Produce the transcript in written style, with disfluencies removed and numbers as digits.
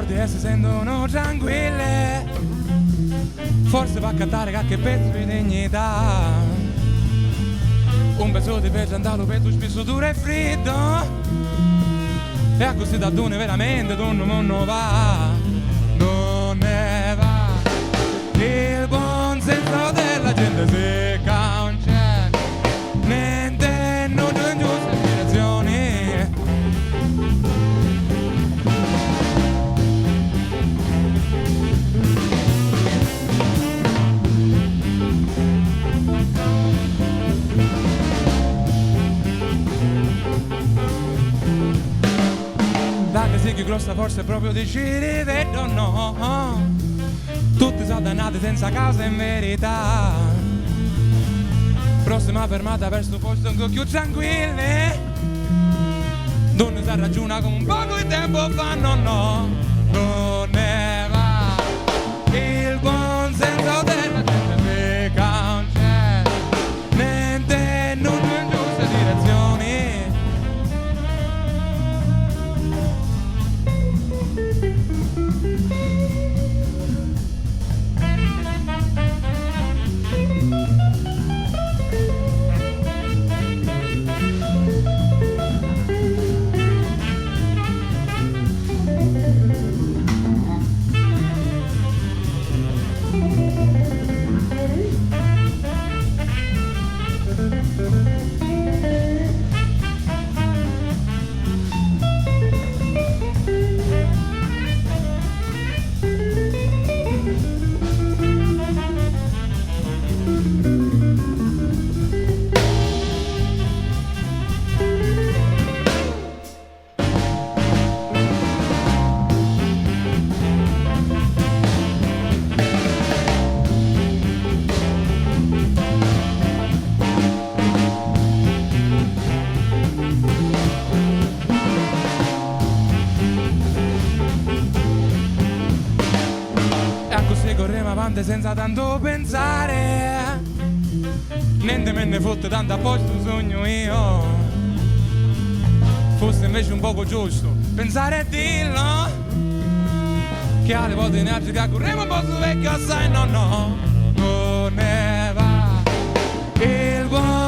ricordi e si sentono tranquille, forse va a cantare qualche pezzo di dignità. Un pezzo di peggio andato per tu spesso duro e freddo, e così da dove veramente non va, non ne va. Il buon senso della gente secca non c'è, niente, non in giuste direzioni. La che si che grossa forse proprio decidi, vedo no. Tutti sono dannati senza causa in verità. Prossima fermata verso un posto un po' più tranquilli, donne si ragiona come un poco di tempo fa, no, non ne va. Il buon senso della gente secca non c'è, niente, non in giuste direzioni. Corremo avanti senza tanto pensare, niente me ne fotte tanto a posto sogno io. Fosse invece un poco giusto pensare a dirlo, che alle volte in altri che corremo un po' su vecchio assai, no, non ne va. Il buon